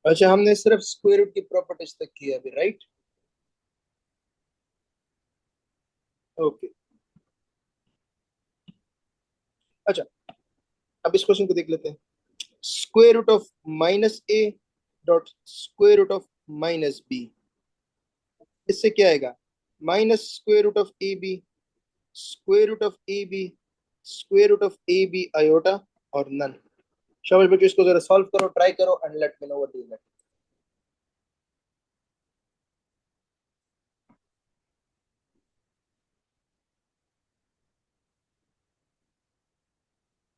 अच्छा, हमने सिर्फ स्क्वायर रूट की प्रॉपर्टीज तक की है अभी, राइट? ओके। अच्छा, अब इस क्वेश्चन को देख लेते हैं। Square root of -a dot square root of -b, इससे क्या आएगा? Minus square root of A B, square root of A B, square root of A B iota, और नन। शाबाश बच्चों, इसको जरा सॉल्व करो, ट्राई करो and let me know what you get.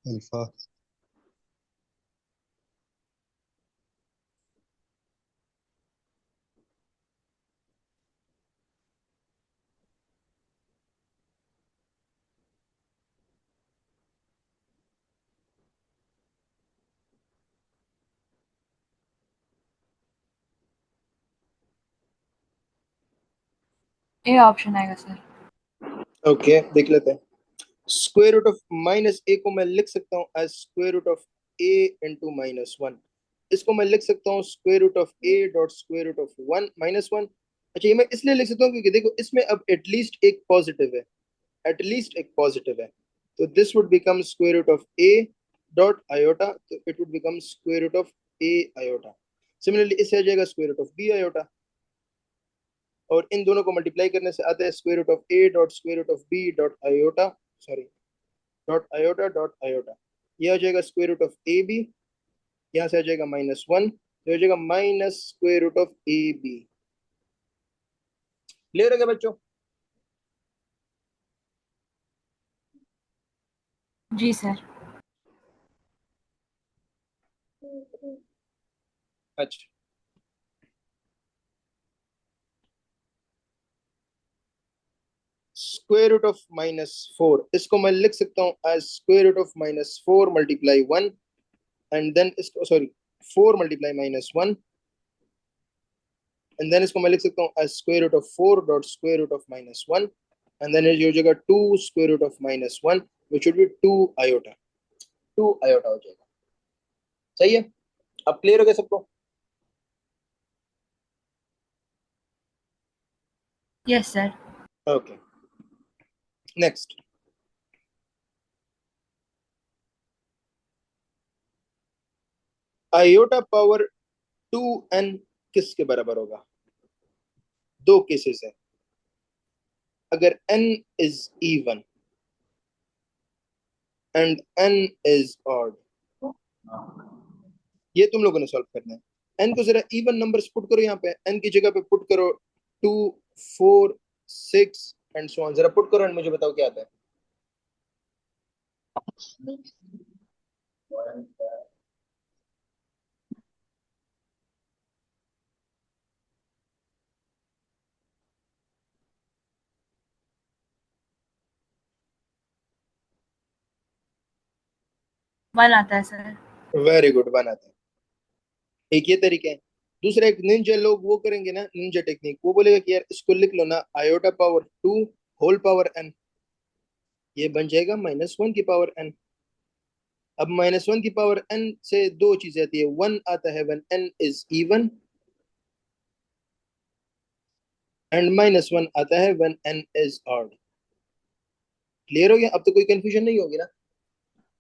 Alpha. A option आएगा सर। ओके, देख लेते हैं। स्क्वायर रूट ऑफ -a को मैं लिख सकता हूँ as square root of a into -1। इसको मैं लिख सकता हूँ square root of a dot square root of 1 -1। अच्छा, ये मैं इसलिए लिख सकता हूँ क्योंकि देखो इसमें अब एटलीस्ट एक पॉजिटिव है, एटलीस्ट एक पॉजिटिव है। तो this would become square root of a dot iota, तो it would become square root of a iota. Similarly इससे आ जाएगा square root of b iota, और इन दोनों को मल्टीप्लाई करने से आता है square root of a dot square root of b dot iota, sorry, dot iota. ये हो जाएगा square root of A B, यहाँ से आ जाएगा -1, तो हो जाएगा minus square root of A B. Clear हो गया बच्चों? जी सर। अच्छा, स्क्वायर रूट ऑफ -4, इसको मैं लिख सकता हूँ as square root of -4 multiply 1, and then इसको, सॉरी, 4 मल्टीप्लाई -1, एंड देन इसको मैं लिख सकता हूँ as square root of 4 dot square root of -1, and then ये हो जाएगा 2 square root of -1, which would be 2 iota. 2 iota हो जाएगा। सही है? अब क्लियर हो गया सबको? Yes sir. Okay, next. Iota power 2n किसके बराबर होगा? दो केसेस है। अगर n is even and n is odd, ये तुम लोगों ने सॉल्व करना है। n को जरा इवन नंबर्स पुट करो, यहाँ पे n की जगह पे पुट करो 2, 4, 6 एंड सो ऑन। जरा पुट करो एंड मुझे बताओ क्या आता है। 1 आता है सर। वेरी गुड, वन आता है। एक ये तरीका है। दूसरा, एक निंजा लोग वो करेंगे ना, निंजा टेक्निक, वो बोलेगा कि यार इसको लिख लो ना, iota power 2 whole power n, ये बन जाएगा -1 की पावर n। अब -1 की पावर n से दो चीजें आती है, वन आता है when n is even, and -1 आता है when n is odd. Clear हो गया? अब तो कोई कंफ्यूजन नहीं होगी ना।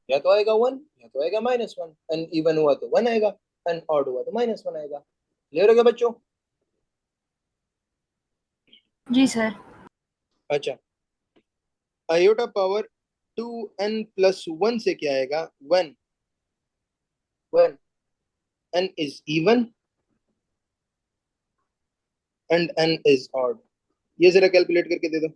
या तो आएगा 1, या तो आएगा -1। n इवन हुआ तो 1 आएगा, n ऑड हुआ तो -1 आएगा। क्लियर हो गया बच्चों? जी सर। अच्छा, आयोटा पावर 2n+1 से क्या आएगा? 1 when n is even and n is odd। ये जरा कैलकुलेट करके दे दो।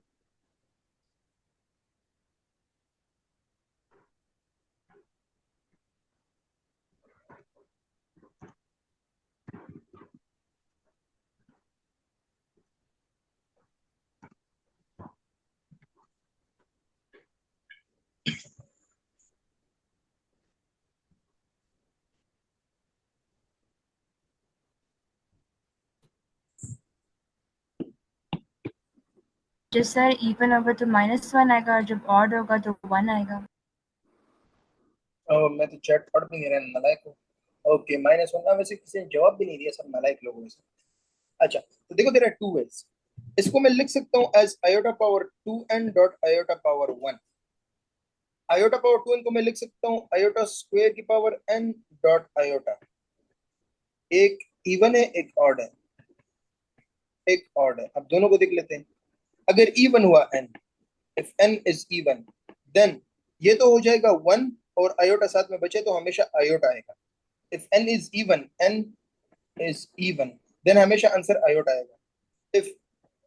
जब सर इवन होगा तो -1 आएगा और जब ऑड होगा तो 1 आएगा। मैं तो चैट पढ़ भी नहीं रहा, नालायक हूँ। ओके -1 का वैसे किसी ने जवाब भी नहीं दिया, सब नालायक लोगों में से। अच्छा तो देखो तेरा 2 इसको मैं लिख सकता हूँ as iota power 2n dot iota power 1। Iota power 2n को मैं लिख सकता हूँ आयोटा स्क्वायर की पावर n डॉट आयोटा। एक इवन है एक ऑड है, एक ऑड है। अब दोनों को देख लेते हैं। अगर इवन हुआ n, if n is even, then ये तो हो जाएगा 1 और आयोटा साथ में बचे तो हमेशा आयोटा आएगा। If n is even then हमेशा आंसर आयोटा आएगा। If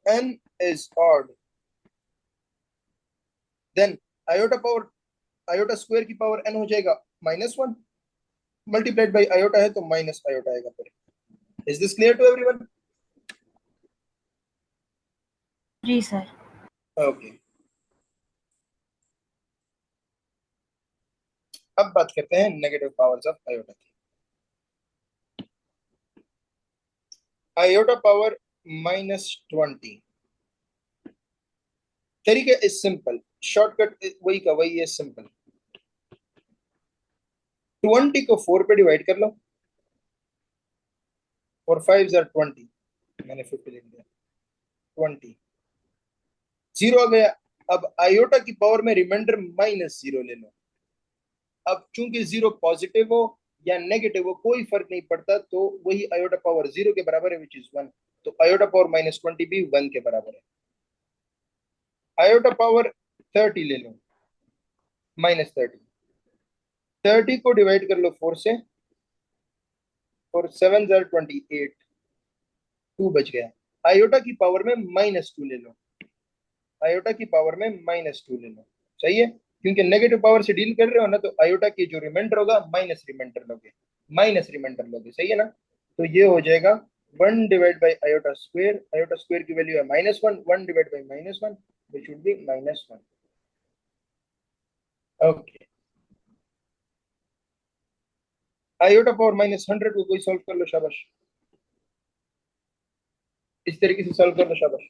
n is odd then iota power iota square की पावर n हो जाएगा -1 मल्टीप्लाइड बाई आयोटा है तो माइनस आयोटा आएगा। फिर is this clear to everyone? जी सर। ओके, अब बात करते हैं नेगेटिव पावर्स ऑफ आयोटा की। आयोटा पावर -20 तरीका इज सिंपल, शॉर्टकट वही का वही है, सिंपल। 20 को 4 पे डिवाइड कर लो, और 5 आर 20, मैंने 50 लिख दिया। 20 जीरो आ गया। अब आयोटा की पावर में रिमाइंडर -0 ले लो। अब चूंकि जीरो पॉजिटिव हो या नेगेटिव हो कोई फर्क नहीं पड़ता, तो वही आयोटा पावर 0 के बराबर है विच इज 1। तो आयोटा पावर -20 भी 1 के बराबर है। आयोटा पावर 30 ले लो, -30। 30 को डिवाइड कर लो 4 से, और 7 आर 28, 2 बच गया। आयोटा की पावर में -2 ले लो, आयोटा की पावर में -2 ले लो। सही है, क्योंकि नेगेटिव पावर से डील कर रहे हो ना, तो आयोटा की जो रिमाइंडर होगा माइनस रिमाइंडर लोगे, माइनस रिमाइंडर लोगे। सही है ना? तो ये हो जाएगा 1 divide by iota square. Iota square की वैल्यू है -1, 1 divide by -1 which would B -1। Okay, iota power -100 को कोई सॉल्व कर लो, शाबाश। इस तरीके से सॉल्व कर लो, शाबाश।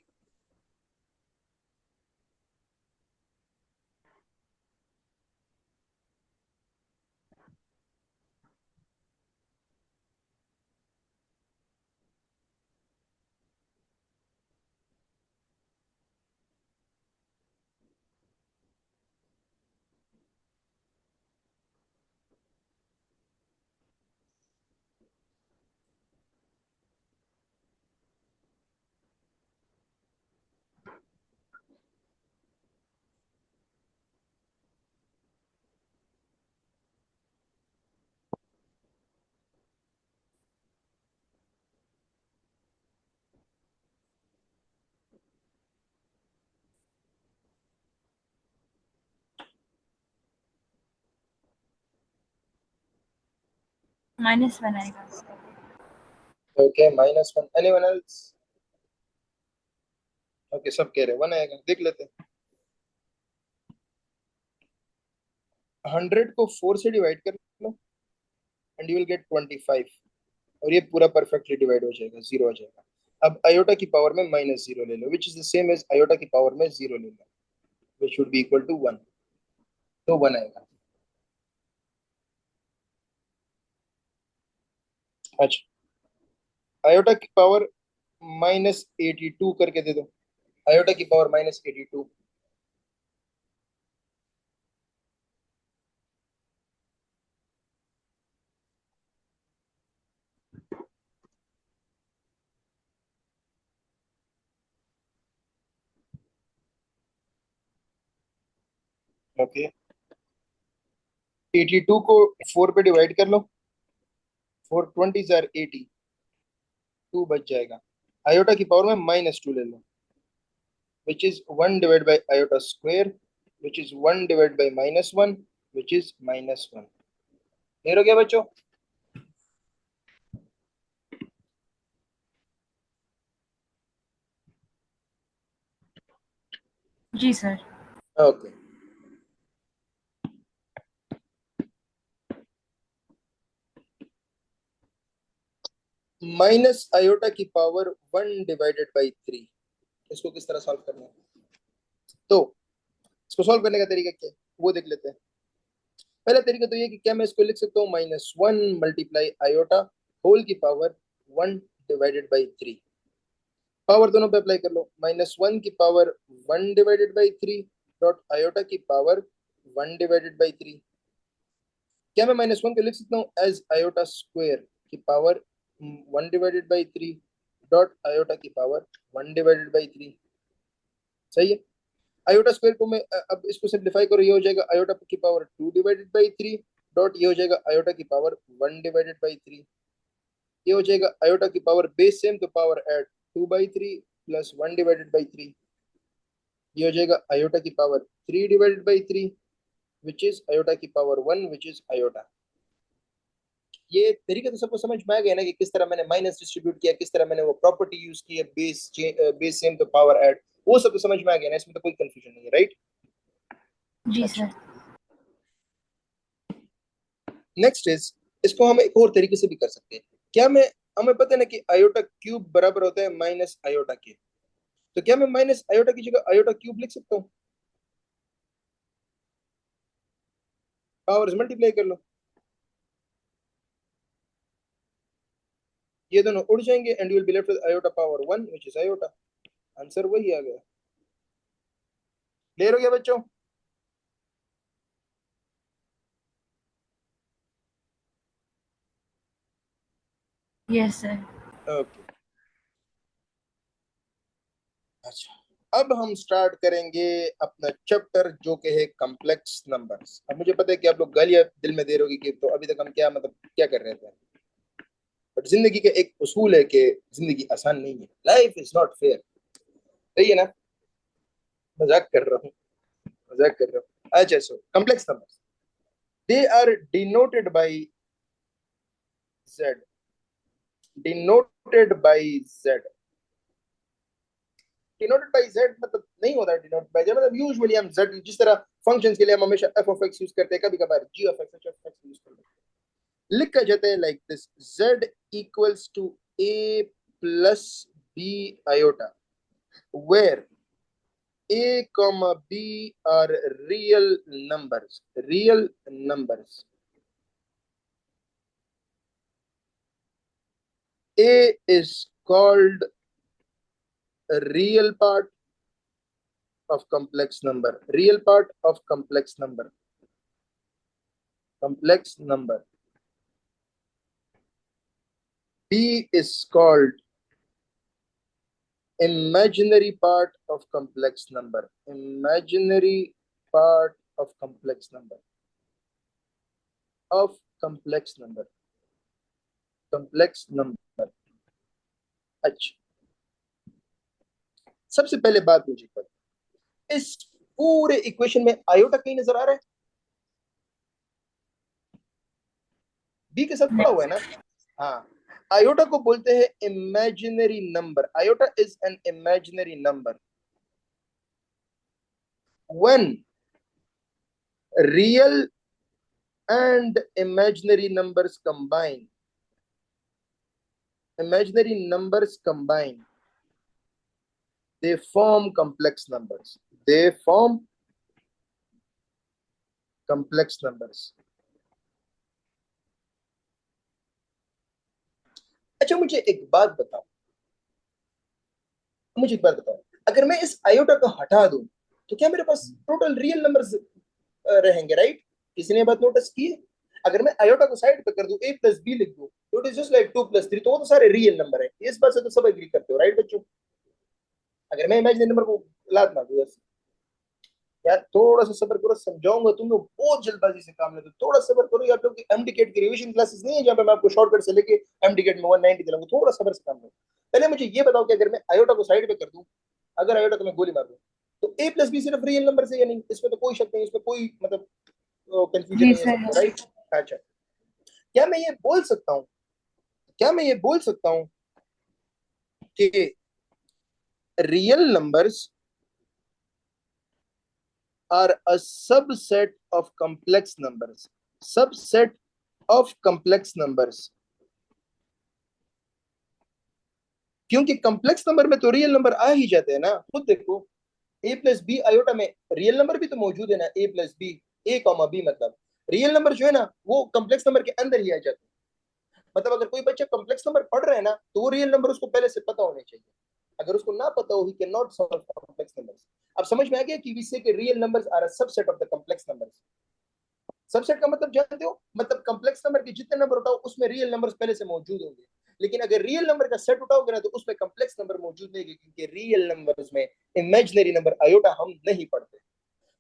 -1 आएगा। ओके, -1। Anyone else? ओके, सब कह रहे हैं 1 आएगा, देख लेते हैं। 100 को 4 से डिवाइड कर लो एंड यू विल गेट 25, और ये पूरा परफेक्टली डिवाइड हो जाएगा, 0 हो जाएगा। अब आयोटा की पावर में -0 ले लो which is the same as iota की पावर में 0 ले लो which should be equal to 1, तो 1 आएगा। अच्छा, आयोटा की पावर -82 करके दे दो, आयोटा की पावर -82। ओके, 82 को 4 पे डिवाइड कर लो, 4 20 आर 80, 2 बच जाएगा। आयोटा की पावर में -2 ले लो which is 1 divided by iota square, which is 1 divided by -1, which is -1। Clear हो गया बच्चों? जी सर। ओके, माइनस आयोटा की पावर 1 डिवाइडेड बाई 3, इसको किस तरह सॉल्व करना है? तो इसको सॉल्व करने का तरीका क्या है वो देख लेते हैं। पहला तरीका तो ये कि क्या मैं इसको लिख सकता हूँ -1 मल्टीप्लाई आयोटा होल की पावर 1 डिवाइडेड बाई 3। पावर दोनों पे अप्लाई कर लो, -1 की power 1 divided by 3 dot iota की पावर 1 डिवाइडेड बाई 3। क्या मैं -1 को लिख सकता हूँ एज आयोटा स्क्वायर की power 1 divided by 3 dot iota की पावर 1 डिवाइडेड बाई 3। सही है। आयोटा स्क्वायर को मैं अब इसको सिंप्लीफाई करो, ये हो जाएगा आयोटा की पावर 2 डिवाइडेड बाई 3 डॉट ये हो जाएगा आयोटा की पावर 1 डिवाइडेड बाई 3। ये हो जाएगा आयोटा की पावर बेस सेम तो power add 2 by 3 plus 1 divided by 3। ये हो जाएगा आयोटा की power 3 divided by 3 which is iota की पावर 1 विच इज आयोटा। ये तरीका तो सबको समझ में आ गया ना कि किस तरह मैंने माइनस डिस्ट्रीब्यूट किया, किस तरह मैंने वो प्रॉपर्टी यूज की है बेस सेम तो पावर ऐड, वो सब तो समझ में आ गया ना, इसमें तो कोई कंफ्यूजन नहीं है, राइट। जी अच्छा, सर। नेक्स्ट इज, इसको हम एक और तरीके से भी कर सकते हैं। क्या मैं, हमें पता है ना कि आयोटा क्यूब बराबर होता है माइनस आयोटा के, तो क्या मैं माइनस आयोटा की जगह आयोटा क्यूब लिख सकता हूँ? पावर्स मल्टीप्लाई कर लो, ये दोनों उड़ जाएंगे and you will be left with iota power 1 which is iota. Answer वही आ गया। क्लियर हो गया बच्चों? Yes sir. ओके। अच्छा, अब हम स्टार्ट करेंगे अपना चैप्टर जो कि है कॉम्प्लेक्स नंबर्स। अब मुझे पता है कि आप लोग गालियां दिल में दे रहे होगे कि तो अभी तक हम क्या मतलब क्या कर रहे थे, बट जिंदगी का एक उसूल है कि जिंदगी आसान नहीं है, लाइफ इज नॉट फेयर। सही है ना? मजाक कर रहा हूँ, मजाक कर रहा हूँ। अच्छा, so complex numbers, they are denoted by z, denoted by z। Denoted by z मतलब नहीं होता है डिनोटेड बाय z, मतलब यूजुअली हम z जिस तरह फंक्शंस के लिए हम हमेशा f of x यूज करते हैं, कभी कभार g of x, h of x use करते हैं, लिखा जाता है like this, z equals to a plus b iota where a comma b are real numbers, real numbers. A is called a real part of complex number, real part of complex number, complex number. B is called imaginary part of complex number, imaginary part of complex number, of complex number, complex number. अच्छा, सबसे पहले बात मुझे कर, इस पूरे equation में iota कहीं नजर आ रहा है? बी के साथ पड़ा हुआ है ना? हाँ। आयोटा को बोलते हैं imaginary number, iota is an imaginary number when real and imaginary numbers combine, imaginary numbers combine, they form complex numbers, they form complex numbers. अच्छा, मुझे एक बात बताओ, मुझे एक बात बताओ, अगर मैं इस आयोटा को हटा दूं तो क्या मेरे पास टोटल रियल नंबर्स रहेंगे, राइट? किसी ने बात नोटिस की है? अगर मैं आयोटा को साइड पे कर दूं, a प्लस बी लिख दूं, तो it is just like 2 plus 3, तो वो तो सारे रियल नंबर है, इस बात से तो सब एग्री करते हो, राइट बच्चों? अगर मैं इमेजिनरी नंबर को लाद ना दूं, यार थोड़ा सा सब्र करो, समझाऊंगा, तुम लोग बहुत जल्दबाजी से काम लेते हो, थोड़ा सब्र करो यार, क्योंकि एमडीकेट की रिवीजन क्लासेस नहीं है जहां पे मैं आपको शॉर्टकट से लेके एमडीकेट में 190 दिलाऊंगा, थोड़ा सब्र से काम लो। पहले मुझे ये बताओ कि अगर मैं आयोटा को साइड पे कर दूं, अगर आयोटा को मैं गोली मार दूं, तो ए प्लस बी सिर्फ रियल नंबर से या नहीं, इसमें तो कोई शक नहीं, इसमें कोई मतलब कंफ्यूजन जी नहीं हो सर। सकता, राइट? अच्छा, क्या मैं ये बोल सकता हूँ, क्या मैं ये बोल सकता हूँ कि real numbers are a subset of complex numbers, subset of complex numbers, क्योंकि कॉम्प्लेक्स नंबर में तो रियल नंबर आ ही जाते हैं ना, खुद देखो, ए प्लस बी आयोटा में रियल नंबर भी तो मौजूद है ना, ए प्लस बी, ए कॉमा बी मतलब रियल नंबर जो है ना वो कॉम्प्लेक्स नंबर के अंदर ही आ जाते हैं। मतलब अगर कोई बच्चा कॉम्प्लेक्स नंबर पढ़ रहा है ना तो वो रियल नंबर उसको पहले से पता होने चाहिए। अगर उसको ना पता हो, he can not solve complex numbers. अब समझ में आ गया कि वी से के real numbers are a subset of the complex numbers. Subset का मतलब जानते हो, मतलब कॉम्प्लेक्स नंबर के जितने नंबर उठाओ उसमें रियल नंबर्स पहले से मौजूद होंगे। लेकिन अगर रियल नंबर का सेट उठाओगे ना तो उसमें कॉम्प्लेक्स नंबर मौजूद नहीं है, क्योंकि रियल नंबर्स में इमेजिनरी नंबर आयोटा हम नहीं पढ़ते।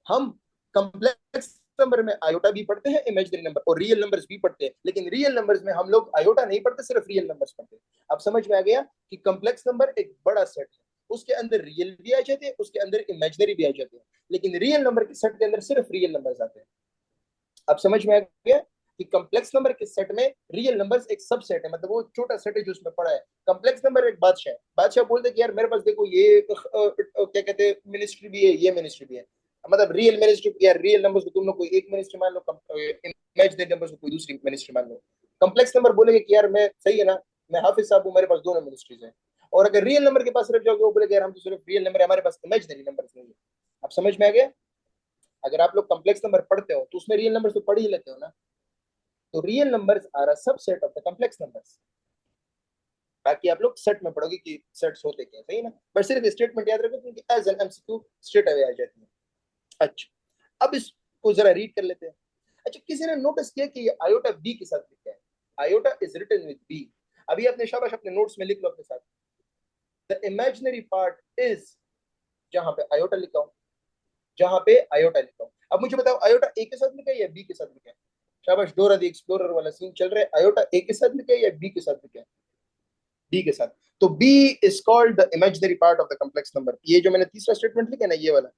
हम कॉम्प्लेक्स नंबर में आयोटा भी पढ़ते हैं, इमेजिनरी नंबर और रियल नंबर्स भी पढ़ते हैं, लेकिन रियल नंबर्स में हम लोग आयोटा नहीं पढ़ते, सिर्फ रियल नंबर्स पढ़ते हैं। अब समझ में आ गया कि कॉम्प्लेक्स नंबर एक बड़ा सेट है, उसके अंदर रियल भी आ जाते हैं, उसके अंदर इमेजिनरी भी आ जाते हैं, लेकिन रियल नंबर के सेट के अंदर सिर्फ रियल नंबर्स आते हैं। अब समझ में आ गया कि कॉम्प्लेक्स नंबर के सेट में रियल नंबर्स एक सबसेट है, मतलब वो छोटा सेट है जो उसमें पड़ा है। कॉम्प्लेक्स नंबर एक बादशाह है, बादशाह बोलते कि यार मेरे पास देखो ये क्या कहते हैं मिनिस्ट्री भी है, ये मिनिस्ट्री भी है। मतलब रियल मिनिस्ट्री यार, रियल नंबर्स को तुम लोग कोई एक मिनिस्ट्री मान लो, इमेजिनरी नंबर्स को कोई दूसरी मिनिस्ट्री मान लो। कॉम्प्लेक्स नंबर बोलेंगे कि यार मैं सही है ना, मैं हाफिज साहब हूँ, मेरे पास दोनों मिनिस्ट्रीज है। और अगर रियल नंबर के पास रह जाओगे वो बोलेगा यार हम तो सिर्फ रियल नंबर है, हमारे पास इमेजिनरी नंबर नहीं है। अब समझ में आ गया। अगर आप लोग कॉम्प्लेक्स नंबर पढ़ते हो तो उसमें रियल नंबर तो पढ़ ही लेते हो ना। तो real numbers are a subset of the complex numbers. बाकी आप लोग सेट में पढ़ोगे कि सेट्स होते क्या, सही ना। बट सिर्फ स्टेटमेंट याद रखो क्योंकि as an MCQ straight away आ जाती है। अच्छा, अब इसको जरा रीड कर लेते हैं। अच्छा, किसी ने नोटिस किया कि ये आयोटा बी के साथ लिखा है, iota is written with B. अभी अपने शाबाश अपने नोट्स में लिख लो अपने साथ, द इमेजिनरी पार्ट इज, जहां पे आयोटा लिखा हो, जहां पे आयोटा लिखा हो। अब मुझे बताओ आयोटा ए के साथ लिखा है या बी के साथ लिखा है। शाबाश, डोरा दी एक्सप्लोरर वाला सीन चल रहा है। आयोटा ए के साथ लिखा है या बी के साथ लिखा है। बी के साथ। तो B is called the imaginary part of the complex number. ये जो मैंने तीसरा स्टेटमेंट लिखा है ना, ये वाला,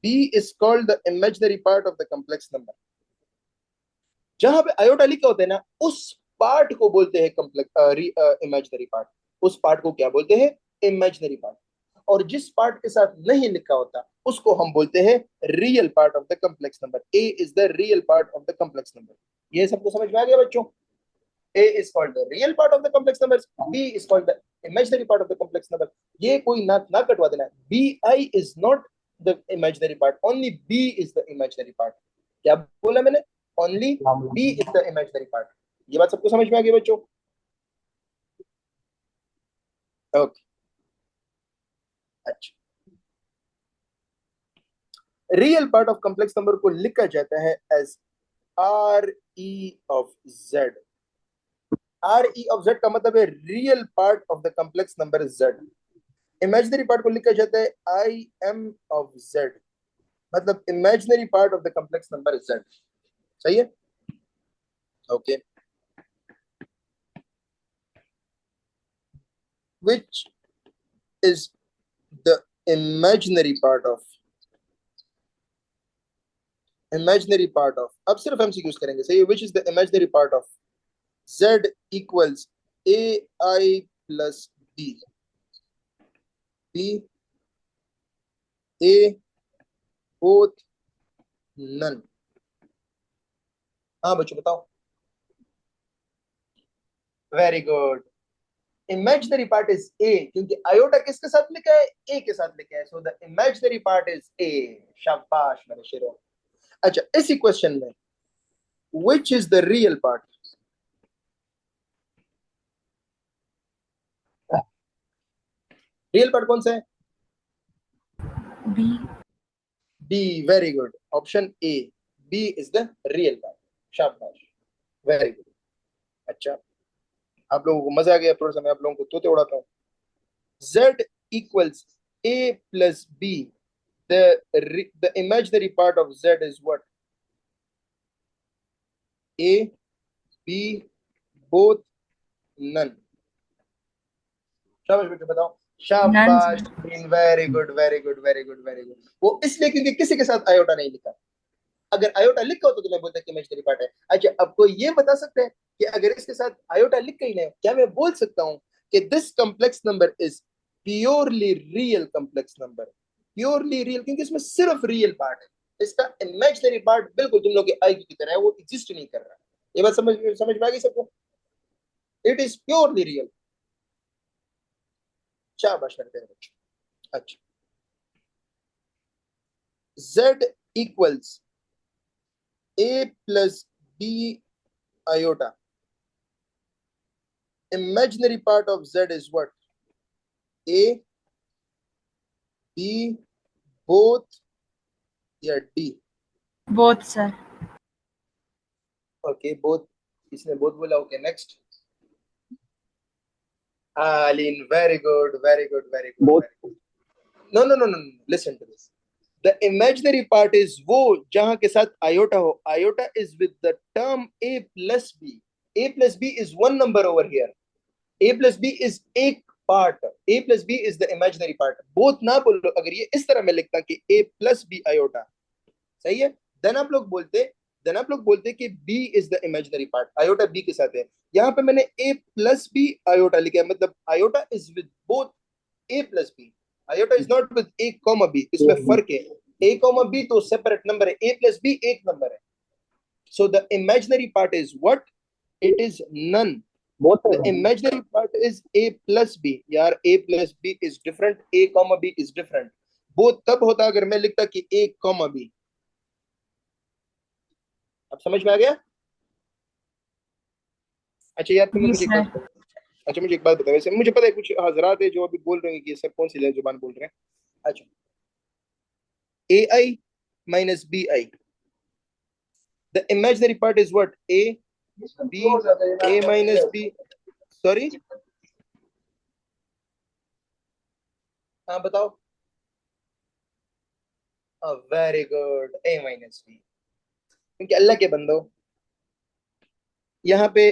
B is called the imaginary part of the complex number. जहां पे आयोटा लिखा होता है ना उस पार्ट को बोलते हैं कॉम्प्लेक्स इमेजिनरी पार्ट। उस पार्ट को क्या बोलते हैं, इमेजिनरी पार्ट। और जिस पार्ट के साथ नहीं लिखा होता उसको हम बोलते हैं real part of the complex number. A is the real part of the complex number. ये सबको समझ में आ गया बच्चों। A is called the real part of the complex numbers. B is called the imaginary part of the complex number. ये कोई ना कटवा देना। BI is not the imaginary part. Only B is the imaginary part. क्या बोला मैंने? Only B is the imaginary part. ये बात सबको समझ में आ गई बच्चों? ओके, अच्छा। Real part of complex number को लिखा जाता है as RE of Z। RE of Z का मतलब है real part of the complex number Z। Imaginary part को लिखा जाता है IM of Z, मतलब imaginary part of the complex number Z। सही है, okay. Which is the imaginary part of, imaginary part of, अब सिर्फ एमसीक्यूज करेंगे, सही है। Which is the imaginary part of Z equals AI plus B। B, A, both, none. हाँ बच्चों बताओ। Very good. Imaginary part is A, क्योंकि iota किसके साथ लिखा है, ए के साथ लिखा है, so the imaginary part is A. शाबाश मेरे शेरो। अच्छा, इसी क्वेश्चन में which is the real part, real part कौन सा है? B. B, very good, option A, B is the real part. शाबाश, वेरी गुड। अच्छा, आप लोगों को मजा आ गया, थोड़ा सा मैं आप लोगों को तोते उड़ाता हूँ। Z equals A plus B. The imaginary part of Z is what? A, B, both, none. शाबाश बेटे बताओ। None, शाबाश, sir. Very good very good very good very good. वो इसलिए क्योंकि किसी के साथ आयोटा नहीं लिखा। अगर आयोटा लिखा हो तो मैं बोलता कि इमेजिनरी पार्ट है। अच्छा, अब कोई ये बता सकते हैं कि अगर इसके साथ आयोटा लिख ही नहीं, क्या मैं बोल सकता हूं कि this complex number is purely real complex number? Purely real क्योंकि इसमें सिर्फ रियल पार्ट है, इसका इमेजिनरी पार्ट बिल्कुल तुम लोग के आई की तरह है, वो एग्जिस्ट नहीं कर रहा। ये बात समझ समझ में आ गई सबको? It is purely real. शाबाश मेरे बच्चों। अच्छा, Z equals a plus b iota. Imaginary part of z is what? A, b, both या d? Both, sir. Okay both, इसने बोथ बोला. Okay next. Aline, very good, very good, very good, both. very good. No, no, no, no, no. Listen to this. The imaginary part is वो जहां के साथ iota हो. Iota is with the term a plus b. A plus b is one number over here. A plus b is एक part. A plus b is the imaginary part. Both ना बोलो. अगर ये इस तरह मैं लिखता कि a plus b iota, सही है, देन आप लोग बोलते कि b is the imaginary part. Iota b के साथ है. यहाँ पे मैंने a प्लस b आयोटा लिखा है, मतलब iota is with both a plus b. Iota is not with a comma b. इसमें फर्क है. a कॉमा b तो सेपरेट नंबर है, a प्लस b एक नंबर है. So the imaginary part is what? It is none. Both The imaginary part is a plus b. यार a plus b is different, a comma b is different. both तब होता अगर मैं लिखता कि a comma b. अब समझ में आ गया? अच्छा यार तुम जी मुझे एक सर. बात, अच्छा मुझे एक बात बताओ. वैसे मुझे पता है कुछ हजरात है जो अभी बोल रहे हैं कि सर कौन सी जुबान बोल रहे हैं. अच्छा, A I minus B I. The imaginary part is what? A B, A minus B. Sorry, हाँ बताओ. Very good, A minus B. क्योंकि अल्लाह के बंदो, यहाँ पे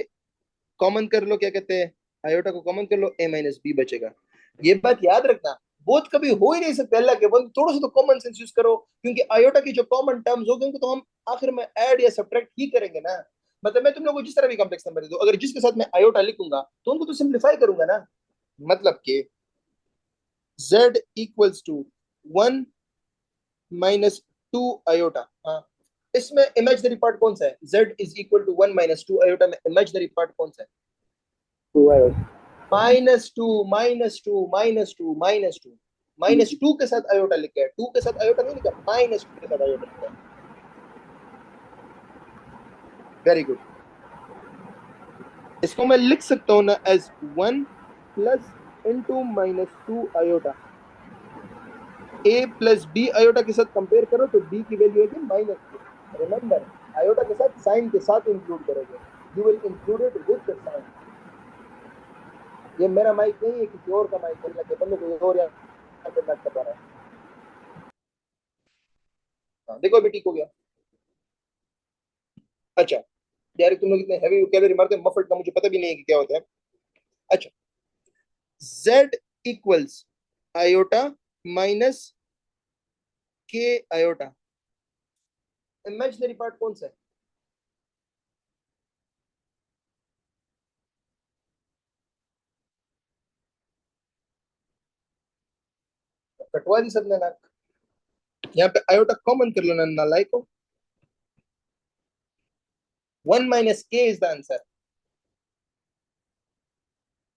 कॉमन कर लो, क्या कहते हैं, आयोटा को कॉमन कर लो, ए माइनस बी बचेगा. ये बात याद रखना, बोथ कभी हो ही नहीं सकते अल्लाह के बंदो. थोड़ा सा तो कॉमन सेंस यूज करो, क्योंकि आयोटा की जो कॉमन टर्म्स होंगे उनको तो हम आखिर में ऐड या सब्ट्रैक्ट ही करेंगे ना. मतलब मैं तुम लोगों को जिस तरह भी कॉम्प्लेक्स नंबर दे दूं, अगर जिसके साथ मैं आयोटा लिखूंगा तो उनको तो सिंप्लीफाई करूंगा ना. मतलब कि z equals to 1 minus 2 iota. हाँ, इसमें इमेजिनरी पार्ट कौन सा है? z is equal to 1 minus 2 iota में इमेजिनरी पार्ट कौन सा है? two iota. Minus two, minus two, minus two, minus two. Minus two के साथ आयोटा लिखा है, टू के साथ आयोटा नहीं लिखा, माइनस टू के साथ आयोटा लिखा है. Very good. इसको मैं लिख सकता हूं ना as 1 plus into minus 2 iota. A plus B iota के साथ कंपेयर करो तो बी की वैल्यू है माइनस 2. रिमेंबर, आयोटा के साथ साइन के साथ इंक्लूड करोगे. You will include it with the sign. ये मेरा माइक नहीं है, किसी और का माइक है. लगे बंदे कोई और यहाँ पे मैच कर रहा है. हाँ, देखो अभी ठीक हो गया. अच्छा यार, तुम लोग इतने हैवी वोकैबुलरी मारते हैं, मफट का मुझे पता भी नहीं है कि क्या होता है. अच्छा, z इक्वल्स आयोटा माइनस के आयोटा. इमेजिनरी पार्ट कौन सा है? कटवा दी सबने नाक. यहाँ पे आयोटा कॉमन कर लो ना नालायक को. 1 माइनस के इज द आंसर.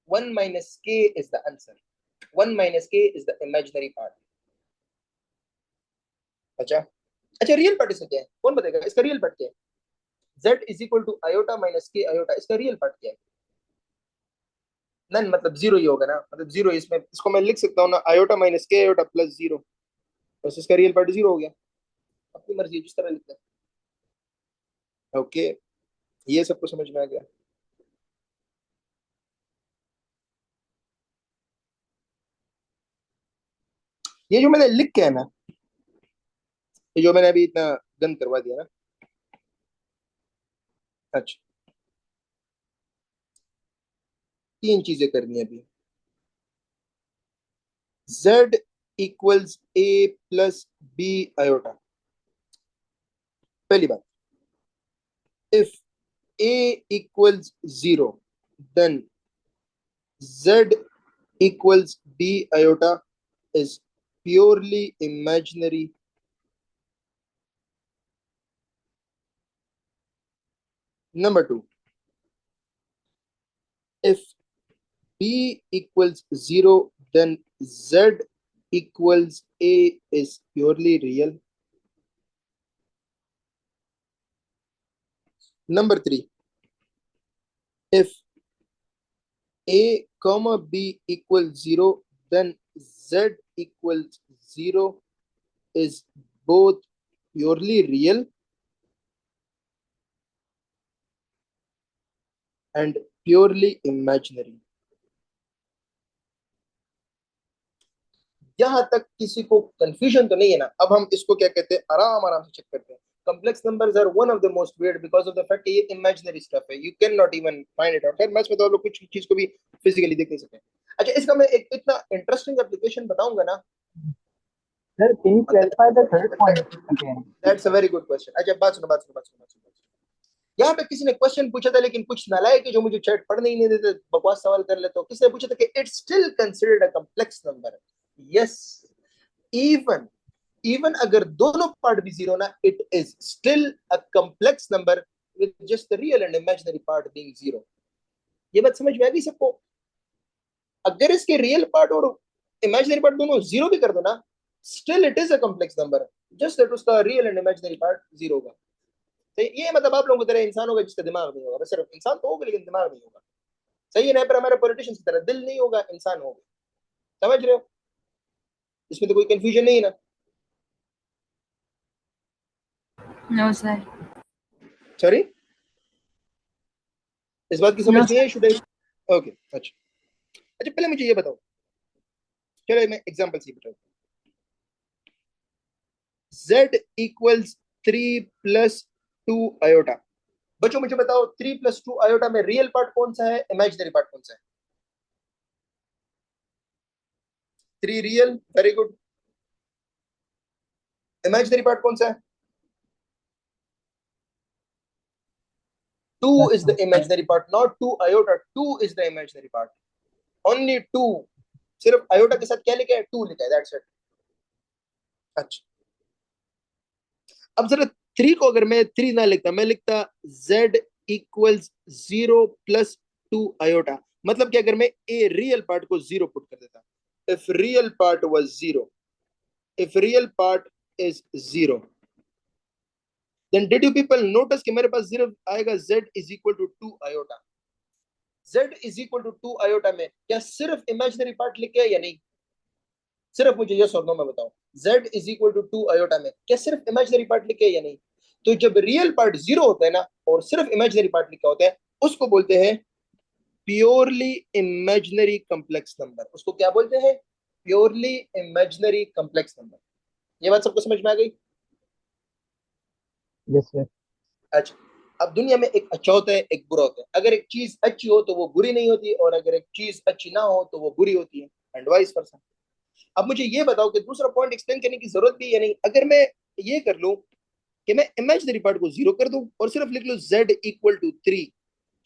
1 माइनस के इज द आंसर. 1 माइनस के इज द इमेजिनरी पार्ट. अच्छा, अच्छा रियल पार्ट इसका क्या है? कौन बताएगा इसका रियल पार्ट क्या है? z is equal to iota minus के आयोटा. इसका रियल पार्ट क्या है? नन, मतलब जीरो ही होगा ना. मतलब जीरो. इसमें इसको मैं लिख सकता हूँ ना, आयोटा माइनस के आयोटा प्लस जीरो. बस इसका रियल पार्ट जीरो हो गया. अपनी मर्जी है जिस तरह लिखते हैं. ओके, ये सबको समझ में आ गया. ये जो मैंने लिख के है ना, ये जो मैंने अभी इतना गंद करवा दिया ना. अच्छा, तीन चीजें करनी है अभी. z इक्वल्स a प्लस b आयोटा. पहली बात, if a equals zero then z equals b iota is purely imaginary. Number two, if b equals 0, then z equals a is purely real. Number 3, if a comma b equals 0, then z equals 0 is both purely real and purely imaginary. यहां तक किसी को confusion तो नहीं है ना? अब हम इसको क्या कहते हैं, आराम आराम से चेक करते हैं. Complex numbers are one of the most weird because of the fact ये इमेजिनरी स्टफ है. You can not even find it out. खैर मैथ्स में तो आप लोग कुछ चीज को भी फिजिकली देख नहीं सकते. अच्छा, इसका मैं एक इतना इंटरेस्टिंग एप्लीकेशन बताऊंगा ना. Sir, can you clarify the third point again? That's a very good question. अच्छा, बात सुनो. यहाँ पे किसी ने क्वेश्चन पूछा था, लेकिन कुछ नालायक है जो मुझे चैट पढ़ने ही नहीं देते, बकवास सवाल कर लेते हो. किसी ने पूछा था कि it's still considered a complex number. Yes, even अगर दोनों पार्ट भी जीरो ना, it is still a complex number with just the real and imaginary part being zero. ये बात समझ में आ गई सबको? अगर इसके रियल पार्ट और इमेजिनरी पार्ट दोनों जीरो भी कर दो ना, still it is a complex number, just that उसका real and imaginary part zero होगा. तो ये मतलब आप लोगों की तरह इंसान होगा जिसका दिमाग नहीं होगा. बस सिर्फ इंसान तो होगा लेकिन दिमाग नहीं होगा. सही है ना? पर हमारे पॉलिटिशियंस की तरह दिल नहीं होगा, इंसान होगा. समझ रहे हो? इसमें तो कोई कंफ्यूजन नहीं है ना? No sir. सॉरी, इस बात की समझ No, नहीं है? Should I? ओके, अच्छा. अच्छा, पहले मुझे ये बताओ. चलो मैं एग्जांपल से बताऊं. z equals 3 plus 2 iota. बच्चों मुझे बताओ, 3 प्लस 2 आयोटा में रियल पार्ट कौन सा है, इमेजिनरी पार्ट कौन सा है? 3 real, very good. Imaginary part कौन सा है? 2 is the imaginary part, not 2 iota. 2 is the imaginary part. Only 2. सिर्फ आयोटा के साथ क्या लिखा है? 2 लिखा है. That's it. अच्छा, अब जरा 3 को अगर मैं 3 ना लिखता, मैं लिखता z इक्वल्स 0 प्लस 2 आयोटा. मतलब कि अगर मैं ए रियल पार्ट को 0 पुट कर देता, if real part was 0, if real part is 0, then did you people notice कि मेरे पास सिर्फ आएगा z is equal to 2 iota. z is equal to 2 iota में क्या सिर्फ इमेजिनरी पार्ट लिखे है या नहीं? सिर्फ मुझे यस और नो में बताओ. z is equal to 2 iota में क्या सिर्फ इमेजिनरी पार्ट लिखे है या नहीं? तो जब रियल पार्ट 0 होता है ना और सिर्फ इमेजिनरी पार्ट लिखा होता है, उसको बोलते हैं प्योरली इमेजिनरी कॉम्प्लेक्स नंबर. उसको क्या बोलते हैं? Purely imaginary complex number. ये बात सबको समझ में आ गई? Yes, sir. अच्छा, अब दुनिया में एक अच्छा होता है, एक बुरा होता है. अगर एक चीज अच्छी हो तो वो बुरी नहीं होती, और अगर एक चीज अच्छी ना हो तो वो बुरी होती है, एंड वाइस वर्सा. अब मुझे ये बताओ कि दूसरा पॉइंट एक्सप्लेन करने की जरूरत भी है नहीं. अगर मैं ये कर लूं कि मैं इमेजिनरी पार्ट को 0 कर दूं और सिर्फ लिख लूं z इक्वल टू 3,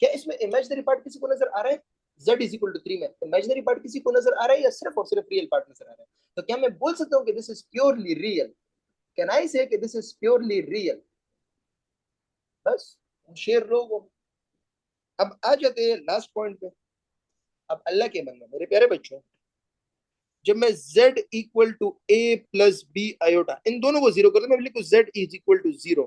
क्या इसमें इमेजिनरी पार्ट किसी को नजर आ रहा है? z इज इक्वल टू 3 में इमेजिनरी पार्ट किसी को नजर आ रहा है या सिर्फ और सिर्फ रियल पार्ट नजर आ रहा है? तो क्या मैं बोल सकता हूं कि this is purely real? Can I से कि दिस इज प्योरली रियल? बस शेर लोग हो. अब आ जाते हैं लास्ट पॉइंट पे. अब अल्लाह के बंदे, मेरे प्यारे बच्चों, जब मैं z equal to a plus B iota इन दोनों को 0 कर दूं, मैं लिखूं z इज इक्वल टू 0,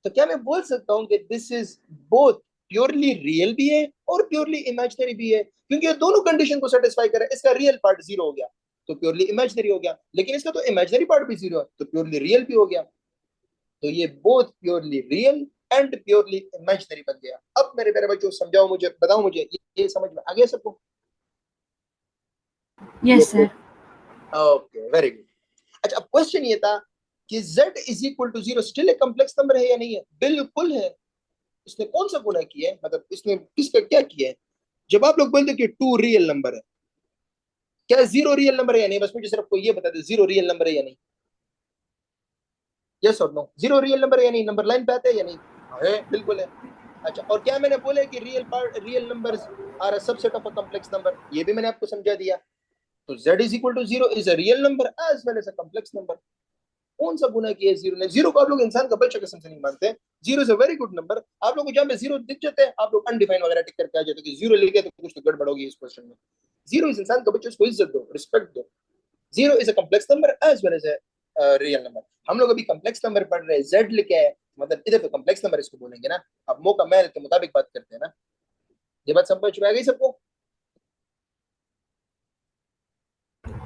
तो क्या मैं बोल सकता हूं कि this is both purely real भी है और प्योरली इमेजिनरी भी है? क्योंकि ये दोनों कंडीशन को सेटिस्फाई कर रहा है. इसका रियल पार्ट 0 हो गया तो प्योरली इमेजिनरी हो गया, लेकिन इसका तो इमेजिनरी पार्ट भी 0 है तो प्योरली रियल भी हो गया. तो ये both purely real and purely imaginary बन गया. अब मेरे प्यारे बच्चों समझाओ मुझे, बताओ मुझे, ये समझ में आ गया सबको? yes sir. Okay, very good. अच्छा, अब क्वेश्चन ये था कि z is equal to 0 still एक कॉम्प्लेक्स नंबर है या नहीं है? बिल्कुल है. इसने कौन सा गुना किया है, मतलब इसने किसका क्या किया है? जब आप लोग बोलते कि 2 रियल नंबर है, क्या 0 रियल नंबर है या नहीं? बस मुझे सिर्फ कोई ये बता दे, 0 रियल नंबर है या नहीं? यस और नो. 0 रियल नंबर है या नहीं? नंबर लाइन पे आता है या नहीं? है, बिल्कुल है. अच्छा, और क्या मैंने बोला है कि real numbers are a subset of a complex number? ये भी मैंने आपको समझा दिया. तो z is equal to 0 is a real number as well as a complex number. कौन सा गुना किया है 0 ने? 0 को आप लोग इंसान का बच्चा कसम से नहीं मानते. 0 is a very good number. आप लोग को जहां पे 0 दिख जाते हैं, आप लोग अनडिफाइन वगैरह टिक करके आ जाते हैं कि 0 लिखे तो कुछ तो गड़बड़ होगी इस क्वेश्चन में. 0 इज इंसान का बच्चा, उसको इज्जत दो, रिस्पेक्ट दो. 0 is a complex number as well as a real number. हम लोग अभी कॉम्प्लेक्स नंबर पढ़ रहे हैं, z लिखा है, मतलब इधर तो कम्प्लेक्स नंबर इसको बोलेंगे ना। अब मौका महल के मुताबिक बात करते हैं ना। ये बात समझ में आ गई सबको?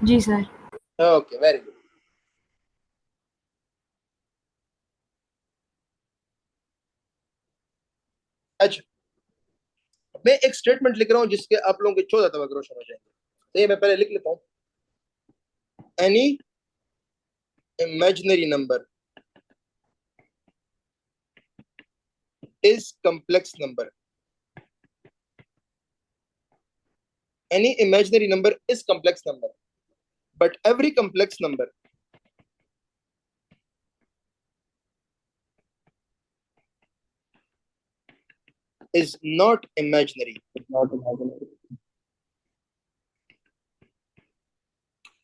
जी सर। Okay, very good. अच्छा, मैं एक स्टेटमेंट लिख रहा हूं जिसके आप लोगों के 14 तवक रोशन हो जाएंगे। तो ये मैं पहले लिख लेता हूं। Any imaginary number is complex number. Any imaginary number is complex number, but every complex number is not imaginary. Not imaginary.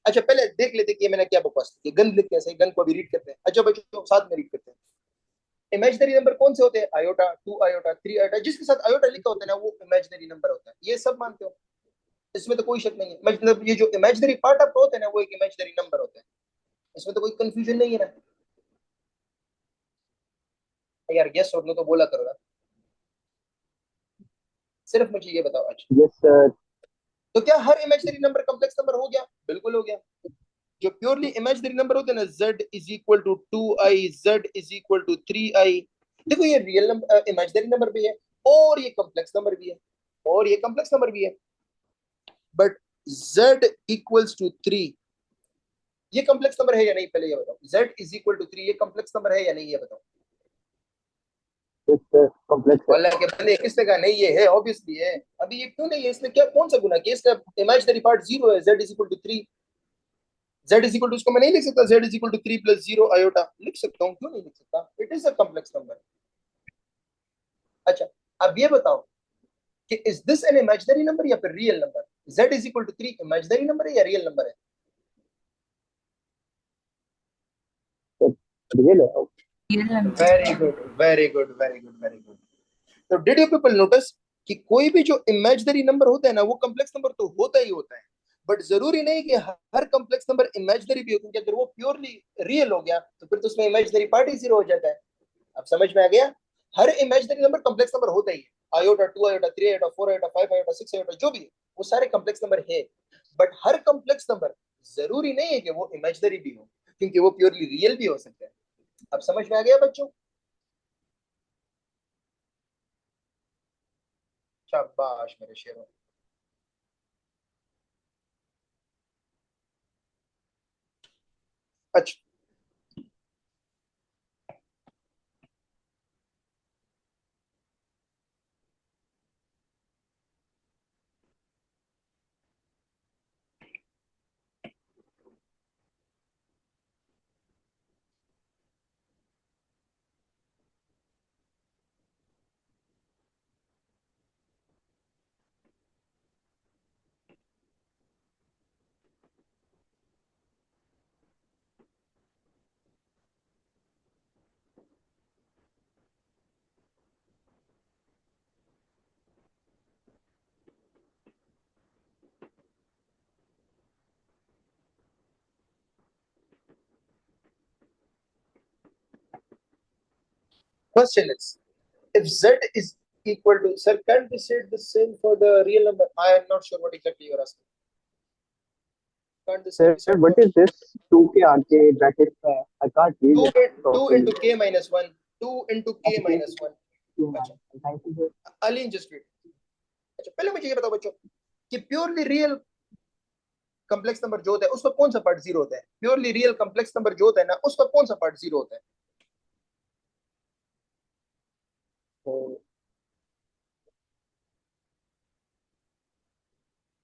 अच्छा, पहले देख लेते कि मैंने क्या बकवास की। गन लिखते हैं, सही, गन को भी रीड करते हैं। अच्छा बच्चों, साथ में रीड करते हैं। इमेजिनरी नंबर कौन से होते हैं? Iota, 2 iota, 3 iota. जिसके साथ आयोटा लिखा होता है ना, वो इमेजिनरी नंबर होता है। ये सब मानते हो? इसमें तो कोई शक नहीं है। मतलब ये जो इमेजिनरी पार्ट आपका होता है ना, वो एक इमेजिनरी नंबर होता है। इसमें तो कोई कंफ्यूजन नहीं है ना यार। गेस और नो तो बोला करो ना, सिर्फ मुझे ये बताओ। अच्छा, Yes, sir. तो क्या हर इमेजिनरी नंबर कॉम्प्लेक्स नंबर हो गया? बिल्कुल हो गया। जो प्योरली इमेजिनरी नंबर होते हैं ना, z is equal to 2i, z is equal to 3i। देखो, ये रियल नंबर, इमेजिनरी नंबर भी है और ये कॉम्प्लेक्स नंबर भी है, और ये कॉम्प्लेक्स नंबर भी है। बट z इक्वल्स टू 3 ये कॉम्प्लेक्स नंबर है या नहीं? पहले ये बताओ। z इज इक्वल टू 3 ये कॉम्प्लेक्स नंबर है या नहीं, ये बताओ। Yes, sir. Complex. वाला के बंदे किसने कहा नहीं? ये है, ऑब्वियसली है। अभी ये क्यों नहीं है? इसने क्या, कौन सा गुना किया? इसका इमेजिनरी पार्ट 0 है, z is equal to 3। z is equal to, इसको मैं नहीं लिख सकता z is equal to 3 plus 0 iota? लिख सकता हूँ, क्यों नहीं लिख सकता? It is a complex number. अच्छा, अब ये बताओ कि is this an imaginary number या फिर real number? z is equal to 3 imaginary number है या रियल नंबर है? Real है. Oh, real number. Very good, very good, very good, very good. तो डिड यू पीपल नोटिस कि कोई भी जो इमेजिनरी नंबर होता है ना, वो कॉम्प्लेक्स नंबर तो होता ही होता है। बट जरूरी नहीं कि हर कॉम्प्लेक्स नंबर इमेजिनरी भी हो, क्योंकि अगर वो प्योरली रियल हो गया तो फिर तो उसमें इमेजिनरी पार्ट ही जीरो हो जाता है। अब समझ में आ गया? हर इमेजिनरी नंबर कॉम्प्लेक्स नंबर होता ही है। Iota, 2 iota, 3 iota, 4 iota, 5 iota, 6 iota, जो भी है वो सारे कॉम्प्लेक्स नंबर है। बट हर कॉम्प्लेक्स नंबर जरूरी नहीं है कि वो इमेजिनरी भी हो, क्योंकि वो प्योरली रियल भी हो सकता है। अब समझ में आ गया बच्चों? शाबाश मेरे शेरों। अच्छा, question is, if z is equal to, sir, can we say the same for the real number? I am not sure what exactly you're asking. Can't the same sir, be said what for is this? 2 के आगे bracket में? I can't read 2 it 2 properly. into k minus 1, 2 into k Okay. minus 1? अच्छा, Thank you, sir. Aleen just read. अच्छा, पहले मुझे ये बताओ बच्चों कि प्योरली रियल कॉम्प्लेक्स नंबर जो होता है उसका कौन सा पार्ट जीरो होता है? प्योरली रियल कॉम्प्लेक्स नंबर जो होता है ना, उसका कौन सा पार्ट जीरो होता है? So,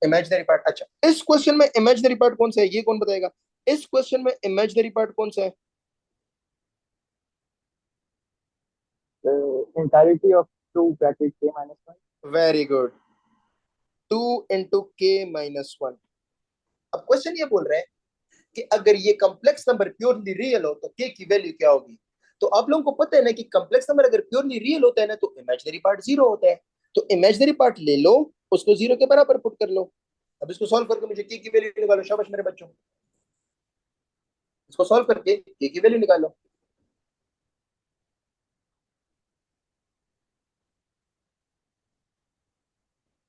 imaginary part. अच्छा, इस क्वेश्चन में इमेजिनरी पार्ट कौन सा है, ये कौन बताएगा? इस क्वेश्चन में इमेजिनरी पार्ट कौन सा है? the entirety of 2 bracket k minus 1. Very good, 2 into के माइनस 1। अब क्वेश्चन ये बोल रहे हैं कि अगर ये कॉम्प्लेक्स नंबर प्योरली रियल हो तो के की वैल्यू क्या होगी? तो आप लोगों को पता है ना कि कॉम्प्लेक्स नंबर अगर प्योरली रियल होता है ना, तो इमेजिनरी पार्ट जीरो होता है। तो इमेजिनरी पार्ट ले लो, उसको जीरो के बराबर पुट कर लो। अब इसको सॉल्व करके मुझे के की वैल्यू निकालो। शाबाश मेरे बच्चों, इसको सॉल्व करके के की वैल्यू निकालो।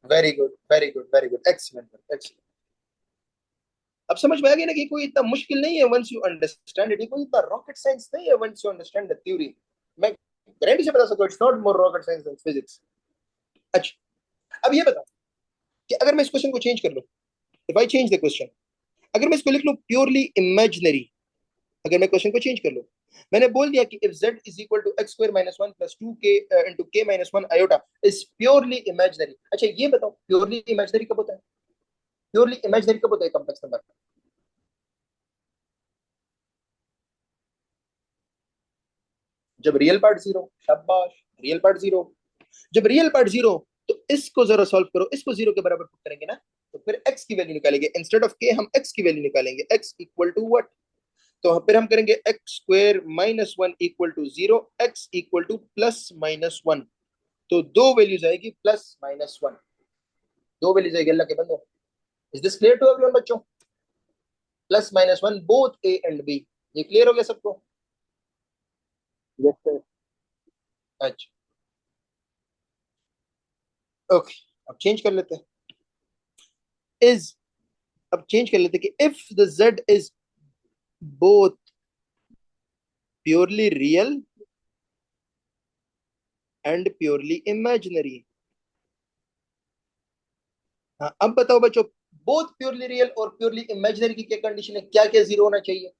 Very good, very good, very good, excellent, excellent. अब समझ में आ गया ना कि कोई इतना मुश्किल नहीं है वंस यू अंडरस्टैंड इट, कोई इतना रॉकेट साइंस नहीं है once you understand the theory. मैं गारंटी से बता सकता हूँ it's not more rocket science than physics. अच्छा, अब ये बताओ कि अगर मैं इस क्वेश्चन को चेंज कर लूं, if I change the question, अगर मैं इसको लिख लूं प्योरली इमेजिनरी, अगर मैं क्वेश्चन को चेंज कर लूं, मैंने बोल दिया कि if z is equal to x square minus one plus two के इंटू के minus one iota is purely imaginary. अच्छा ये बताओ प्योरली इमेजिनरी कब होता है? प्योरली इमेजिनरी कब होता है कॉम्प्लेक्स नंबर? जब रियल पार्ट जीरो। शाबाश, रियल पार्ट जीरो। जब रियल पार्ट जीरो, तो इसको जरा सॉल्व करो, इसको जीरो के बराबर पुट करेंगे ना, तो फिर x की वैल्यू निकालेंगे, इंस्टेड ऑफ के हम x की वैल्यू निकालेंगे, x इक्वल टू व्हाट? तो फिर हम करेंगे X square minus one equal to zero, X equal to plus minus one. तो दो वैल्यूज आएगी प्लस माइनस वन, दो वैल्यूज आएगी अल्लाह के बंदो। Is this clear to everyone बच्चों? Plus minus one both A and B, ये क्लियर हो गया सबको? Yes sir. अच्छा ओके, अब चेंज कर लेते हैं। इज, अब चेंज कर लेते हैं कि if the z is both purely real and purely imaginary. हाँ अब बताओ बच्चों, बोथ प्योरली रियल और प्योरली इमेजिनरी की क्या कंडीशन है, क्या क्या जीरो होना चाहिए?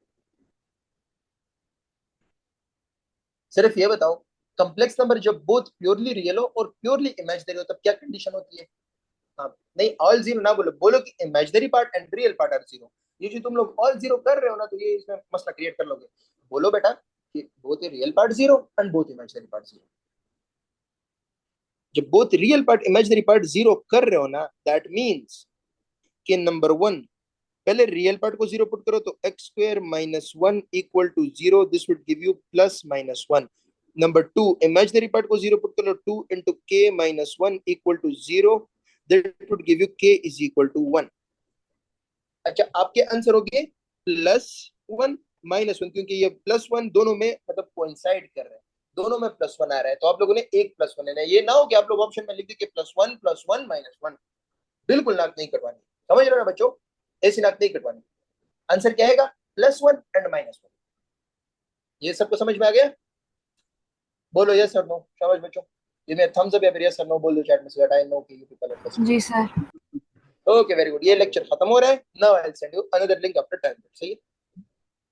सिर्फ ये बताओ, कॉम्प्लेक्स नंबर जब बोथ प्योरली रियल हो और प्योरली इमेजिनरी हो तब क्या कंडीशन होती है? हाँ, नहीं ऑल जीरो ना बोलो, बोलो कि imaginary part and real part are zero. ये जो तुम लोग ऑल जीरो कर रहे हो ना, तो ये इसमें मसला क्रिएट कर लोगे। बोलो बेटा कि both real part zero and both imaginary part zero. जब both real part imaginary part zero कर रहे हो ना, दैट मीन्स कि नंबर वन, पहले रियल पार्ट को जीरो पुट करो, तो X square minus one equal to zero, this would give you plus minus one. Number two, imaginary part को जीरो पुट करो, टू इंटू के minus one equal to zero, that would give you के is equal to one. अच्छा आपके answer हो गए plus one minus one, क्योंकि ये प्लस वन दोनों में मतलब कोइंसाइड कर रहे हैं, दोनों में प्लस वन आ रहा है, तो आप लोगों ने एक प्लस वन लेना है। ये ना हो कि आप लोग ऑप्शन में लिख दे प्लस वन माइनस वन, बिल्कुल नाक नहीं कटवानी। समझ रहे हो ना बच्चों? ऐसी नाक नहीं कटवानी। आंसर क्या है? Plus one and minus one. ये सबको समझ में आ गया? बोलो यस और नो, समझ बच्चों? ये मैं थम्स अप या फिर यस और नो बोल दो चैट में, सो दैट आई नो कि यू पीपल अंडरस्टैंड। जी सर। ओके वेरी गुड, ये लेक्चर खत्म हो रहा है। Now I will send you another link after 10 minutes. सही है?